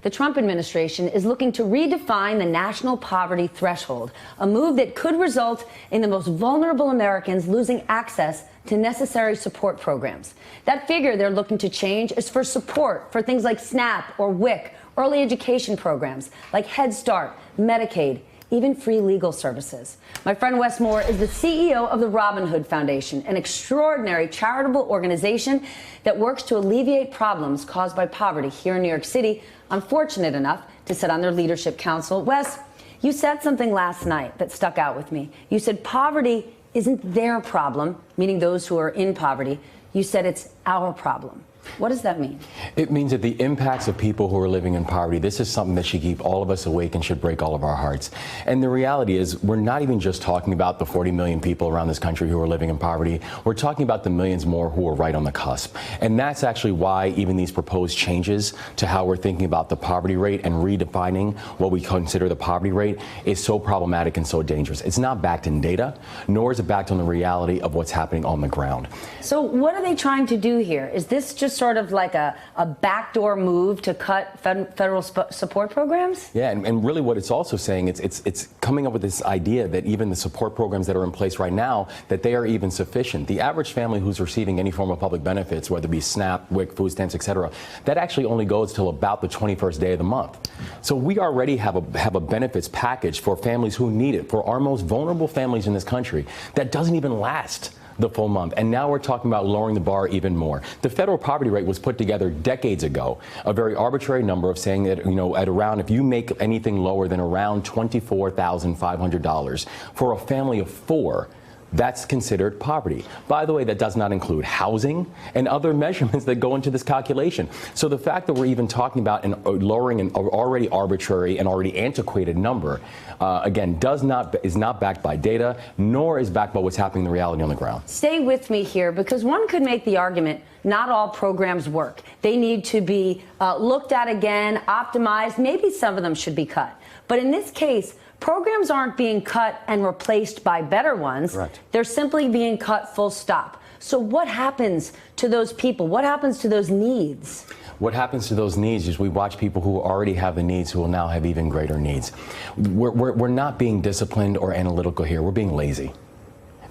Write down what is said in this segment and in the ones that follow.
The Trump administration is looking to redefine the national poverty threshold, a move that could result in the most vulnerable Americans losing access to necessary support programs. That figure they're looking to change is for support for things like SNAP or WIC, early education programs like Head Start, Medicaid, even free legal services. My friend Wes Moore is the CEO of the Robin Hood Foundation, an extraordinary charitable organization that works to alleviate problems caused by poverty here in New York City. I'm fortunate enough to sit on their leadership council. Wes, you said something last night that stuck out with me. You said poverty isn't their problem, meaning those who are in poverty. You said it's our problem. What does that mean? It means that the impacts of people who are living in poverty, this is something that should keep all of us awake and should break all of our hearts. And the reality is, we're not even just talking about the 40 million people around this country who are living in poverty. We're talking about the millions more who are right on the cusp. And that's actually why even these proposed changes to how we're thinking about the poverty rate and redefining what we consider the poverty rate is so problematic and so dangerous. It's not backed in data, nor is it backed on the reality of what's happening on the ground. So what are they trying to do here? Is this just sort of like a backdoor move to cut federal support programs? Yeah, and really what it's also saying, it's coming up with this idea that even the support programs that are in place right now, that they are even sufficient. The average family who's receiving any form of public benefits, whether it be SNAP, WIC, food stamps, etc., that actually only goes till about the 21st day of the month. So we already have a benefits package for families who need it, for our most vulnerable families in this country, that doesn't even last the full month. And now we're talking about lowering the bar even more. The federal poverty rate was put together decades ago, a very arbitrary number of saying that, you know, at around, if you make anything lower than around $24,500 for a family of four, that's considered poverty. By the way, that does not include housing and other measurements that go into this calculation. So the fact that we're even talking about lowering an already arbitrary and already antiquated number, again, is not backed by data, nor is backed by what's happening in the reality on the ground. Stay with me here, because one could make the argument not all programs work. They need to be looked at again, optimized. Maybe some of them should be cut. But in this case, programs aren't being cut and replaced by better ones. Correct. They're simply being cut full stop. So what happens to those people? What happens to those needs? What happens to those needs is we watch people who already have the needs who will now have even greater needs. We're not being disciplined or analytical here. We're being lazy.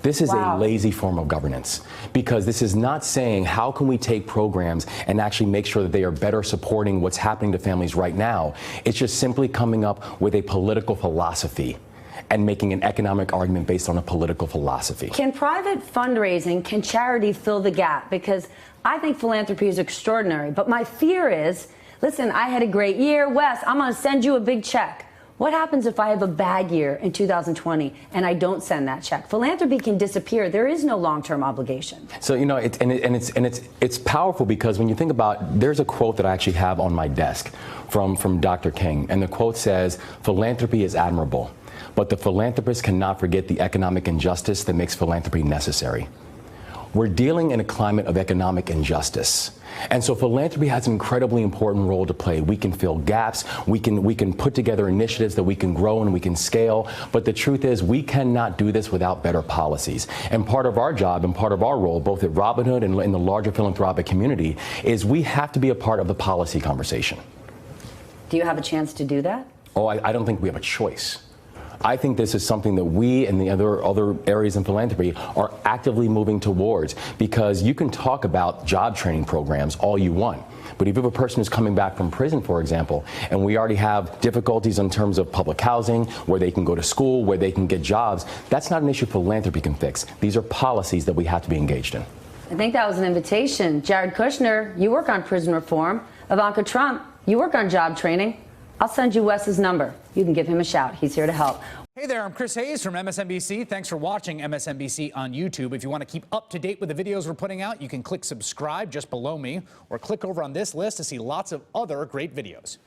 This is a lazy form of governance, because this is not saying how can we take programs and actually make sure that they are better supporting what's happening to families right now. It's just simply coming up with a political philosophy and making an economic argument based on a political philosophy. Can private fundraising, can charity fill the gap? Because I think philanthropy is extraordinary, but my fear is, listen, I had a great year. Wes, I'm going to send you a big check. What happens if I have a bad year in 2020 and I don't send that check? Philanthropy can disappear. There is no long-term obligation. So, you know, it's powerful, because when you think about, there's a quote that I actually have on my desk from Dr. King, and the quote says, "Philanthropy is admirable, but the philanthropist cannot forget the economic injustice that makes philanthropy necessary." We're dealing in a climate of economic injustice. And so philanthropy has an incredibly important role to play. We can fill gaps, we can put together initiatives that we can grow and we can scale, but the truth is we cannot do this without better policies. And part of our job and part of our role, both at Robin Hood and in the larger philanthropic community, is we have to be a part of the policy conversation. Do you have a chance to do that? Oh, I don't think we have a choice. I think this is something that we and the other areas in philanthropy are actively moving towards, because you can talk about job training programs all you want, but if you have a person who's coming back from prison, for example, and we already have difficulties in terms of public housing, where they can go to school, where they can get jobs, that's not an issue philanthropy can fix. These are policies that we have to be engaged in. I think that was an invitation. Jared Kushner, you work on prison reform. Ivanka Trump, you work on job training. I'll send you Wes's number. You can give him a shout. He's here to help. Hey there, I'm Chris Hayes from MSNBC. Thanks for watching MSNBC on YouTube. If you want to keep up to date with the videos we're putting out, you can click subscribe just below me, or click over on this list to see lots of other great videos.